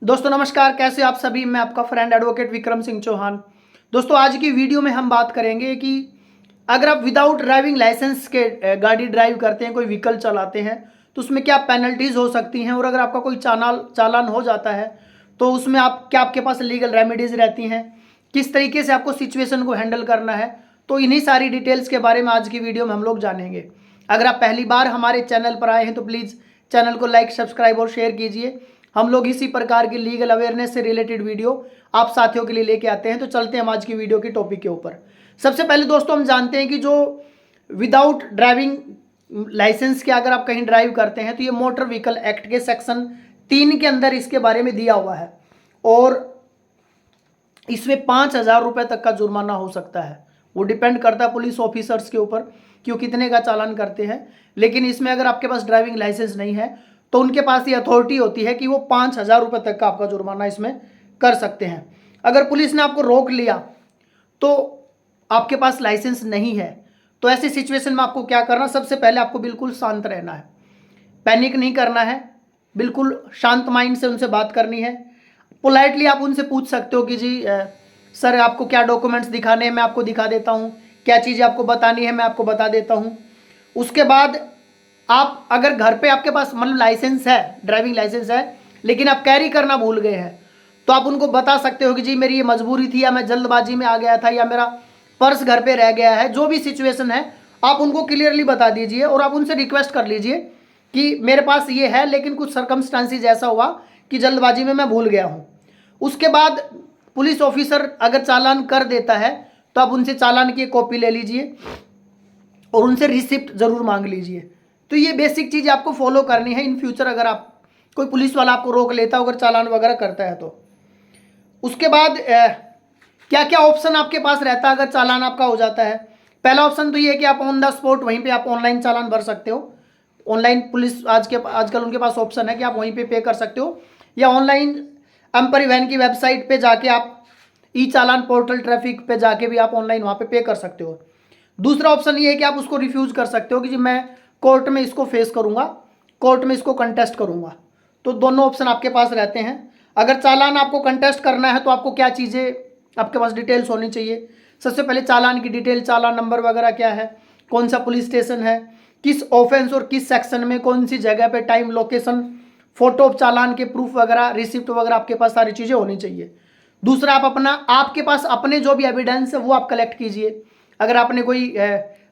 दोस्तों नमस्कार, कैसे आप सभी। मैं आपका फ्रेंड एडवोकेट विक्रम सिंह चौहान। दोस्तों आज की वीडियो में हम बात करेंगे कि अगर आप विदाउट ड्राइविंग लाइसेंस के गाड़ी ड्राइव करते हैं, कोई व्हीकल चलाते हैं, तो उसमें क्या पेनल्टीज हो सकती हैं, और अगर आपका कोई चालान हो जाता है तो उसमें आपके पास लीगल रेमेडीज रहती हैं, किस तरीके से आपको सिचुएशन को हैंडल करना है। तो इन्हीं सारी डिटेल्स के बारे में आज की वीडियो में हम लोग जानेंगे। अगर आप पहली बार हमारे चैनल पर आए हैं तो प्लीज़ चैनल को लाइक, सब्सक्राइब और शेयर कीजिए। हम लोग इसी प्रकार की लीगल अवेयरनेस से रिलेटेड वीडियो आप साथियों के लिए लेके आते हैं। तो चलते हैं हम आज की वीडियो के टॉपिक के ऊपर। सबसे पहले दोस्तों हम जानते हैं कि जो विदाउट ड्राइविंग लाइसेंस के अगर आप कहीं ड्राइव करते हैं तो ये मोटर व्हीकल एक्ट के सेक्शन 3 के अंदर इसके बारे में दिया हुआ है, और इसमें 5,000 रुपये तक का जुर्माना हो सकता है। वो डिपेंड करता है पुलिस ऑफिसर्स के ऊपर कि वो कितने का चालान करते हैं। लेकिन इसमें अगर आपके पास ड्राइविंग लाइसेंस नहीं है तो उनके पास ये अथॉरिटी होती है कि वो 5,000 रुपये तक का आपका जुर्माना इसमें कर सकते हैं। अगर पुलिस ने आपको रोक लिया तो आपके पास लाइसेंस नहीं है, तो ऐसी सिचुएशन में आपको क्या करना, सबसे पहले आपको बिल्कुल शांत रहना है, पैनिक नहीं करना है, बिल्कुल शांत माइंड से उनसे बात करनी है। पोलाइटली आप उनसे पूछ सकते हो कि जी सर आपको क्या डॉक्यूमेंट्स दिखाने हैं, मैं आपको दिखा देता हूँ, क्या चीज़ें आपको बतानी है मैं आपको बता देता हूँ। उसके बाद आप अगर घर पे आपके पास मतलब लाइसेंस है, ड्राइविंग लाइसेंस है, लेकिन आप कैरी करना भूल गए हैं, तो आप उनको बता सकते हो कि जी मेरी ये मजबूरी थी, या मैं जल्दबाजी में आ गया था, या मेरा पर्स घर पे रह गया है। जो भी सिचुएशन है आप उनको क्लियरली बता दीजिए, और आप उनसे रिक्वेस्ट कर लीजिए कि मेरे पास ये है लेकिन कुछ सर्कमस्टांसिस ऐसा हुआ कि जल्दबाजी में मैं भूल गया हूँ। उसके बाद पुलिस ऑफिसर अगर चालान कर देता है तो आप उनसे चालान की कॉपी ले लीजिए और उनसे रिसिप्ट जरूर मांग लीजिए। तो ये बेसिक चीज़ आपको फॉलो करनी है इन फ्यूचर, अगर आप कोई पुलिस वाला आपको रोक लेता है अगर चालान वगैरह करता है तो। उसके बाद क्या क्या ऑप्शन आपके पास रहता है अगर चालान आपका हो जाता है। पहला ऑप्शन तो ये है कि आप ऑन द स्पॉट वहीं पे आप ऑनलाइन चालान भर सकते हो। ऑनलाइन पुलिस आजकल उनके पास ऑप्शन है कि आप वहीं पे कर सकते हो, या ऑनलाइन एम परिवहन की वेबसाइट पे जाके आप ई चालान पोर्टल ट्रैफिक पे जाके भी आप ऑनलाइन वहाँ पे कर सकते हो। दूसरा ऑप्शन ये है कि आप उसको रिफ्यूज़ कर सकते हो कि जी मैं कोर्ट में इसको फेस करूँगा, कोर्ट में इसको कंटेस्ट करूँगा। तो दोनों ऑप्शन आपके पास रहते हैं। अगर चालान आपको कंटेस्ट करना है तो आपको क्या चीज़ें आपके पास डिटेल्स होनी चाहिए। सबसे पहले चालान की डिटेल, चालान नंबर वगैरह क्या है, कौन सा पुलिस स्टेशन है, किस ऑफेंस और किस सेक्शन में, कौन सी जगह पे, टाइम, लोकेशन, फोटो ऑफ चालान के प्रूफ वगैरह, रिसिप्ट वगैरह आपके पास सारी चीज़ें होनी चाहिए। दूसरा आप आपके पास अपने जो भी एविडेंस है वो आप कलेक्ट कीजिए। अगर आपने कोई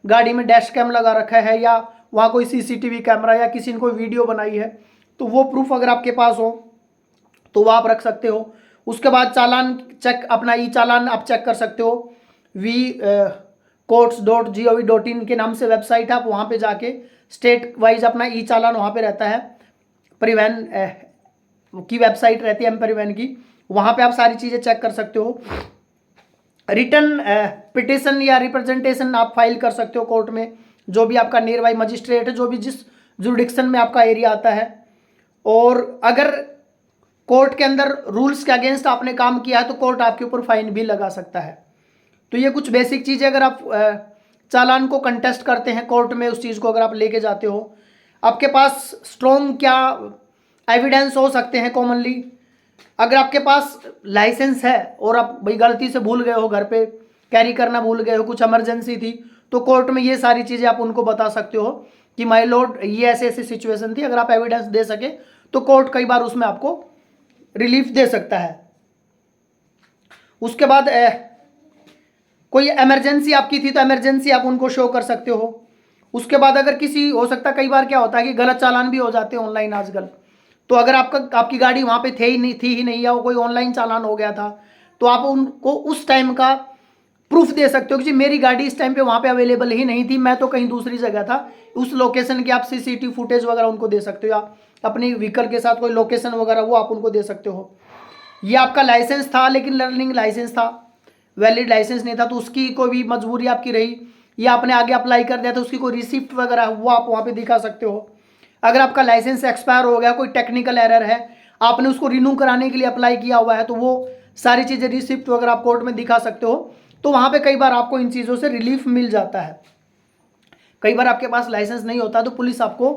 गाड़ी में डैश कैम लगा रखा है, या वहाँ कोई सीसीटीवी कैमरा, या किसी ने कोई वीडियो बनाई है, तो वो प्रूफ अगर आपके पास हो तो वो आप रख सकते हो। उसके बाद चालान चेक, अपना ई चालान आप चेक कर सकते हो। courts.gov.in के नाम से वेबसाइट है, आप वहाँ पे जाके स्टेट वाइज अपना ई चालान वहाँ पे रहता है, परिवहन की वेबसाइट रहती है एम परिवहन की, वहाँ पे आप सारी चीज़ें चेक कर सकते हो। रिटर्न पिटिशन या रिप्रेजेंटेशन आप फाइल कर सकते हो कोर्ट में, जो भी आपका नियर बाई मजिस्ट्रेट है, जो भी जिस जुरिडिक्शन में आपका एरिया आता है। और अगर कोर्ट के अंदर रूल्स के अगेंस्ट आपने काम किया है तो कोर्ट आपके ऊपर फाइन भी लगा सकता है। तो ये कुछ बेसिक चीज़ें, अगर आप चालान को कंटेस्ट करते हैं कोर्ट में, उस चीज़ को अगर आप लेके जाते हो, आपके पास स्ट्रॉन्ग क्या एविडेंस हो सकते हैं कॉमनली। अगर आपके पास लाइसेंस है और आप भाई गलती से भूल गए हो, घर पे कैरी करना भूल गए हो, कुछ इमरजेंसी थी, तो कोर्ट में ये सारी चीज़ें आप उनको बता सकते हो कि माय लॉर्ड ये ऐसे ऐसी सिचुएशन थी। अगर आप एविडेंस दे सके तो कोर्ट कई बार उसमें आपको रिलीफ दे सकता है। उसके बाद कोई इमरजेंसी आपकी थी तो इमरजेंसी आप उनको शो कर सकते हो। उसके बाद अगर किसी, हो सकता है कई बार क्या होता है कि गलत चालान भी हो जाते हैं ऑनलाइन आजकल, तो अगर आपकी गाड़ी वहाँ पे थी ही नहीं, या वो कोई ऑनलाइन चालान हो गया था, तो आप उनको उस टाइम का प्रूफ दे सकते हो कि जी मेरी गाड़ी इस टाइम पे वहाँ पे अवेलेबल ही नहीं थी, मैं तो कहीं दूसरी जगह था। उस लोकेशन की आप सीसीटीवी फुटेज वगैरह उनको दे सकते हो, या अपनी व्हीकल के साथ कोई लोकेशन वगैरह वो आप उनको दे सकते हो। ये आपका लाइसेंस था लेकिन लर्निंग लाइसेंस था, वैलिड लाइसेंस नहीं था, तो उसकी कोई भी मजबूरी आपकी रही, या आपने आगे अप्लाई कर दिया तो उसकी कोई रिसिप्ट वगैरह वो आप वहाँ पे दिखा सकते हो। अगर आपका लाइसेंस एक्सपायर हो गया, कोई टेक्निकल एरर है, आपने उसको रिन्यू कराने के लिए अप्लाई किया हुआ है, तो वो सारी चीज़ें रिसिप्ट वगैरह आप कोर्ट में दिखा सकते हो। तो वहाँ पे कई बार आपको इन चीज़ों से रिलीफ मिल जाता है। कई बार आपके पास लाइसेंस नहीं होता तो पुलिस आपको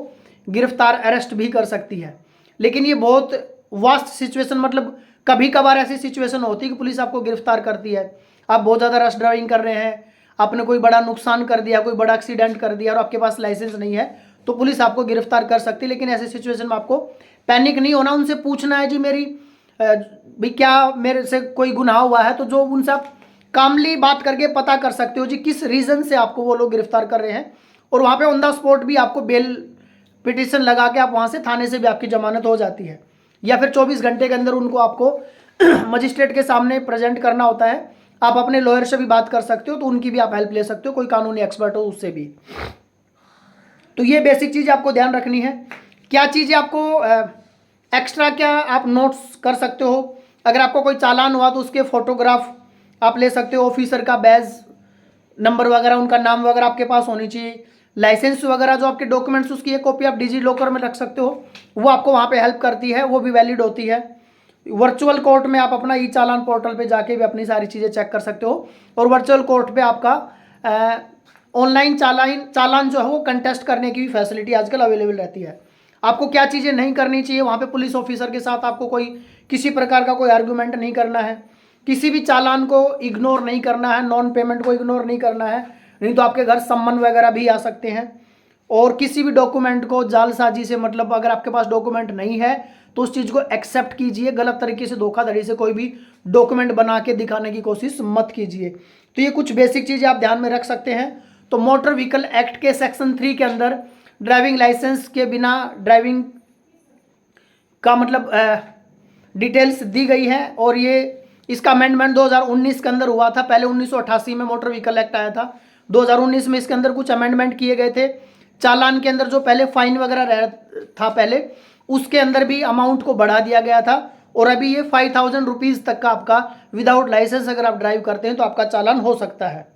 गिरफ्तार, अरेस्ट भी कर सकती है। लेकिन ये बहुत वास्ट सिचुएशन, मतलब कभी कभार ऐसी सिचुएशन होती है कि पुलिस आपको गिरफ्तार करती है, आप बहुत ज़्यादा रश ड्राइविंग कर रहे हैं, आपने कोई बड़ा नुकसान कर दिया, कोई बड़ा एक्सीडेंट कर दिया और आपके पास लाइसेंस नहीं है, तो पुलिस आपको गिरफ्तार कर सकती है। लेकिन ऐसी सिचुएशन में आपको पैनिक नहीं होना, उनसे पूछना है जी मेरी भाई क्या मेरे से कोई गुनाह हुआ है, तो जो उनसे आप कामली बात करके पता कर सकते हो जी किस रीज़न से आपको वो लोग गिरफ्तार कर रहे हैं, और वहाँ पे ऑन द स्पॉट भी आपको बेल पिटिशन लगा के आप वहाँ से थाने से भी आपकी जमानत हो जाती है, या फिर 24 घंटे के अंदर उनको आपको मजिस्ट्रेट के सामने प्रेजेंट करना होता है। आप अपने लॉयर से भी बात कर सकते हो, तो उनकी भी आप हेल्प ले सकते हो, कोई कानूनी एक्सपर्ट हो उससे भी। तो ये बेसिक चीज़ आपको ध्यान रखनी है। क्या चीज़ें आपको एक्स्ट्रा क्या आप नोट्स कर सकते हो, अगर आपको कोई चालान हुआ तो उसके फोटोग्राफ आप ले सकते हो, ऑफिसर का बैज नंबर वगैरह, उनका नाम वगैरह आपके पास होनी चाहिए, लाइसेंस वगैरह जो आपके डॉक्यूमेंट्स उसकी एक कॉपी आप डिजी लॉकर में रख सकते हो, वो आपको वहाँ पे हेल्प करती है, वो भी वैलिड होती है। वर्चुअल कोर्ट में आप अपना ई चालान पोर्टल पे जाके भी अपनी सारी चीज़ें चेक कर सकते हो, और वर्चुअल कोर्ट पे आपका ऑनलाइन चालान जो है वो कंटेस्ट करने की भी फैसिलिटी आजकल अवेलेबल रहती है। आपको क्या चीज़ें नहीं करनी चाहिए, वहाँ पे पुलिस ऑफिसर के साथ आपको कोई किसी प्रकार का कोई आर्गूमेंट नहीं करना है, किसी भी चालान को इग्नोर नहीं करना है, नॉन पेमेंट को इग्नोर नहीं करना है, नहीं तो आपके घर सम्मन वगैरह भी आ सकते हैं। और किसी भी डॉक्यूमेंट को जालसाजी से, मतलब अगर आपके पास डॉक्यूमेंट नहीं है तो उस चीज़ को एक्सेप्ट कीजिए, गलत तरीके से धोखाधड़ी से कोई भी डॉक्यूमेंट बना के दिखाने की कोशिश मत कीजिए। तो ये कुछ बेसिक चीज़ें आप ध्यान में रख सकते हैं। तो मोटर व्हीकल एक्ट के सेक्शन 3 के अंदर ड्राइविंग लाइसेंस के बिना ड्राइविंग का मतलब डिटेल्स दी गई है, और ये इसका अमेंडमेंट 2019 के अंदर हुआ था। पहले 1988 में मोटर व्हीकल एक्ट आया था, 2019 में इसके अंदर कुछ अमेंडमेंट किए गए थे। चालान के अंदर जो पहले फाइन वगैरह था पहले, उसके अंदर भी अमाउंट को बढ़ा दिया गया था, और अभी ये 5000 रुपीज़ तक का आपका विदाउट लाइसेंस अगर आप ड्राइव करते हैं तो आपका चालान हो सकता है।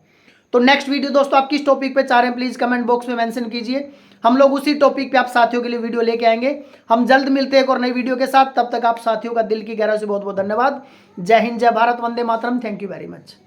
तो नेक्स्ट वीडियो दोस्तों आप किस टॉपिक पे चाह रहे हैं प्लीज़ कमेंट बॉक्स में मेंशन कीजिए, हम लोग उसी टॉपिक पे आप साथियों के लिए वीडियो लेके आएंगे। हम जल्द मिलते हैं एक और नई वीडियो के साथ, तब तक आप साथियों का दिल की गहराई से बहुत बहुत धन्यवाद। जय हिंद, जय Bharat, Vande Mataram, thank you very much.